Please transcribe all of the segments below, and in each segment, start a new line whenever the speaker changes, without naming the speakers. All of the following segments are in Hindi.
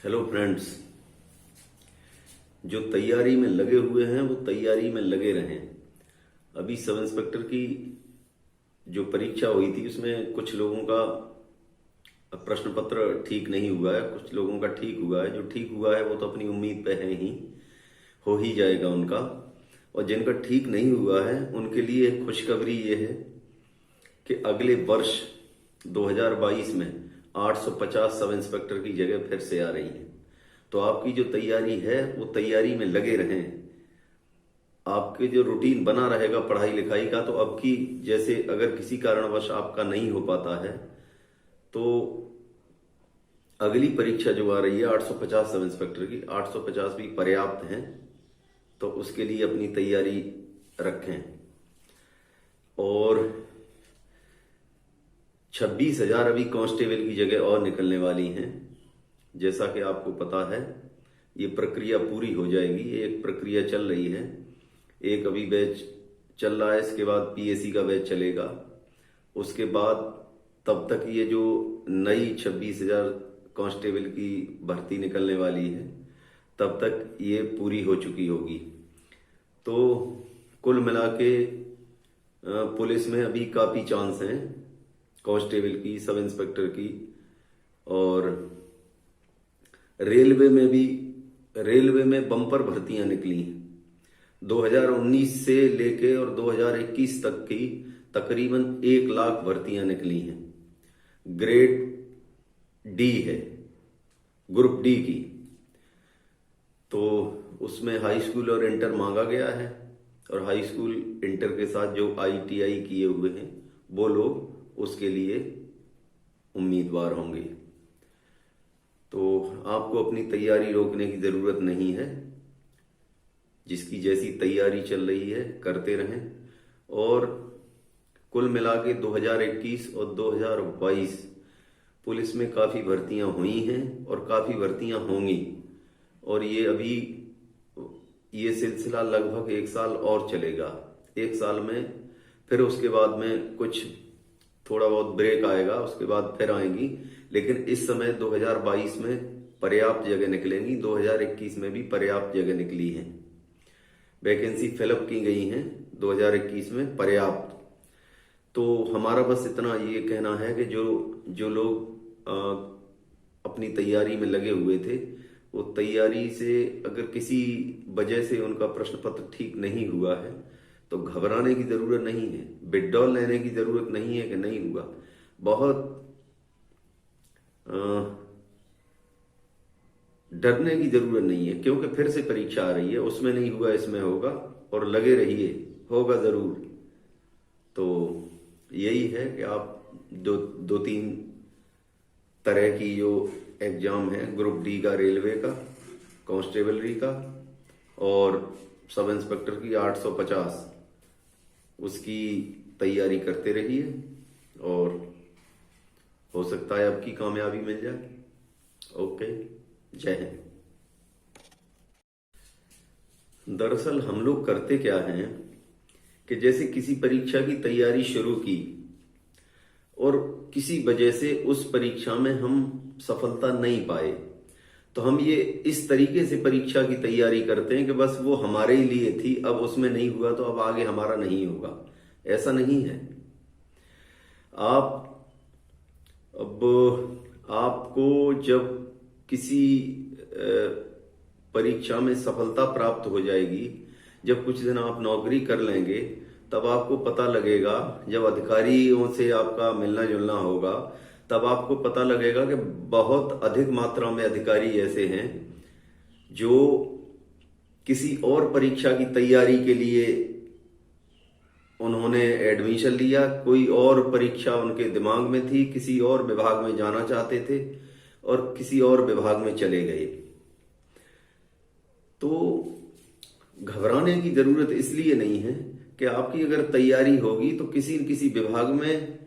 Hello friends. जो तैयारी में लगे हुए हैं वो तैयारी में लगे रहें। अभी सब इंस्पेक्टर की जो परीक्षा हुई थी उसमें कुछ लोगों का प्रश्न पत्र ठीक नहीं हुआ है, कुछ लोगों का ठीक हुआ है। जो ठीक हुआ है वो तो अपनी उम्मीद पे है ही, हो ही जाएगा उनका। और जिनका ठीक नहीं हुआ है उनके लिए खुशखबरी ये है कि अगले वर्ष 2022 में 850 सब इंस्पेक्टर की जगह फिर से आ रही है। तो आपकी जो तैयारी है वो तैयारी में लगे रहें। आपके जो रूटीन बना रहेगा पढ़ाई लिखाई का, तो अब की जैसे अगर किसी कारणवश आपका नहीं हो पाता है तो अगली परीक्षा जो आ रही है 850 सब इंस्पेक्टर की, 850 भी पर्याप्त हैं। तो उसके लिए अपनी तैयारी रखें। और 26,000 अभी कांस्टेबल की जगह और निकलने वाली हैं। जैसा कि आपको पता है ये प्रक्रिया पूरी हो जाएगी। एक प्रक्रिया चल रही है, एक अभी बैच चल रहा है, इसके बाद पीएसी का बैच चलेगा। उसके बाद तब तक ये जो नई 26,000 कांस्टेबल की भर्ती निकलने वाली है तब तक ये पूरी हो चुकी होगी। तो कुल मिला के पुलिस में अभी काफी चांस हैं, कांस्टेबल की, सब इंस्पेक्टर की। और रेलवे में बम्पर भर्तियां निकली हैं। 2019 से लेके और 2021 तक की तकरीबन 1 लाख भर्तियां निकली हैं। ग्रेड डी है, ग्रुप डी की। तो उसमें हाई स्कूल और इंटर मांगा गया है, और हाई स्कूल इंटर के साथ जो आईटीआई किए हुए हैं वो लोग उसके लिए उम्मीदवार होंगे। तो आपको अपनी तैयारी रोकने की जरूरत नहीं है। जिसकी जैसी तैयारी चल रही है करते रहें। और कुल मिला के 2021 और 2022 पुलिस में काफी भर्तियां हुई हैं और काफी भर्तियां होंगी। और ये सिलसिला लगभग 1 साल और चलेगा। 1 साल में फिर उसके बाद में कुछ थोड़ा बहुत ब्रेक आएगा, उसके बाद फिर आएंगी। लेकिन इस समय 2022 में पर्याप्त जगह निकलेंगी, 2021 में भी पर्याप्त जगह निकली हैं। वैकेंसी फिलअप की गई हैं 2021 में पर्याप्त। तो हमारा बस इतना ये कहना है कि जो लोग अपनी तैयारी में लगे हुए थे वो तैयारी से अगर किसी वजह से उनका प्रश्न पत्र ठीक नहीं हुआ है तो घबराने की जरूरत नहीं है, विड्रॉल लेने की जरूरत नहीं है कि नहीं हुआ। बहुत डरने की जरूरत नहीं है, क्योंकि फिर से परीक्षा आ रही है। उसमें नहीं हुआ इसमें होगा, और लगे रहिए, होगा जरूर। तो यही है कि आप दो तीन तरह की जो एग्जाम है, ग्रुप डी का रेलवे का, कांस्टेबलरी का, और सब इंस्पेक्टर की 850, उसकी तैयारी करते रहिए और हो सकता है आपकी कामयाबी मिल जाए। ओके, जय हिंद। दरअसल हम लोग करते क्या हैं कि जैसे किसी परीक्षा की तैयारी शुरू की और किसी वजह से उस परीक्षा में हम सफलता नहीं पाए, तो हम ये इस तरीके से परीक्षा की तैयारी करते हैं कि बस वो हमारे ही लिए थी, अब उसमें नहीं हुआ तो अब आगे हमारा नहीं होगा। ऐसा नहीं है। अब आपको जब किसी परीक्षा में सफलता प्राप्त हो जाएगी, जब कुछ दिन आप नौकरी कर लेंगे, तब आपको पता लगेगा, जब अधिकारियों से आपका मिलना जुलना होगा तब आपको पता लगेगा कि बहुत अधिक मात्रा में अधिकारी ऐसे हैं जो किसी और परीक्षा की तैयारी के लिए उन्होंने एडमिशन लिया, कोई और परीक्षा उनके दिमाग में थी, किसी और विभाग में जाना चाहते थे और किसी और विभाग में चले गए। तो घबराने की जरूरत इसलिए नहीं है कि आपकी अगर तैयारी होगी तो किसी न किसी विभाग में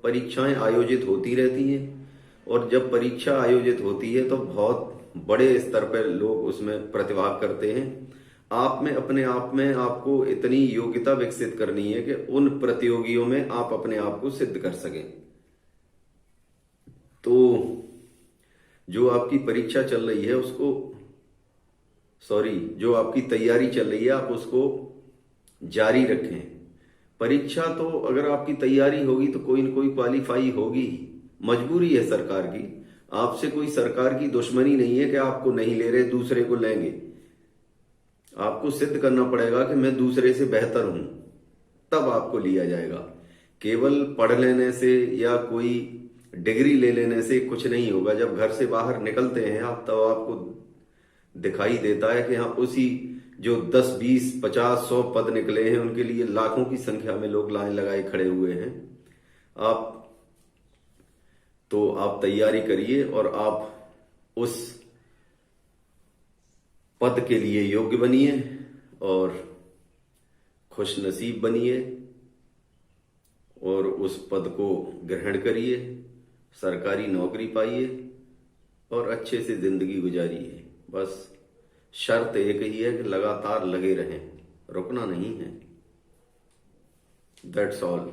परीक्षाएं आयोजित होती रहती हैं, और जब परीक्षा आयोजित होती है तो बहुत बड़े स्तर पर लोग उसमें प्रतिभाग करते हैं। आप में अपने आप में आपको इतनी योग्यता विकसित करनी है कि उन प्रतियोगियों में आप अपने आप को सिद्ध कर सकें। तो जो आपकी परीक्षा चल रही है उसको, सॉरी, जो आपकी तैयारी चल रही है आप उसको जारी रखें। परीक्षा तो अगर आपकी तैयारी होगी तो कोई न कोई क्वालिफाई होगी, मजबूरी है सरकार की। आपसे कोई सरकार की दुश्मनी नहीं है कि आपको नहीं ले रहे, दूसरे को लेंगे। आपको सिद्ध करना पड़ेगा कि मैं दूसरे से बेहतर हूं, तब आपको लिया जाएगा। केवल पढ़ लेने से या कोई डिग्री ले लेने से कुछ नहीं होगा। जब घर से बाहर निकलते हैं आप, तब आपको दिखाई देता है कि हाँ, उसी जो 10, 20, 50, 100 पद निकले हैं उनके लिए लाखों की संख्या में लोग लाइन लगाए खड़े हुए हैं। आप तैयारी करिए और आप उस पद के लिए योग्य बनिए और खुश नसीब बनिए और उस पद को ग्रहण करिए, सरकारी नौकरी पाइए और अच्छे से जिंदगी गुजारिए। बस शर्त एक ही है कि लगातार लगे रहें, रुकना नहीं है। That's all.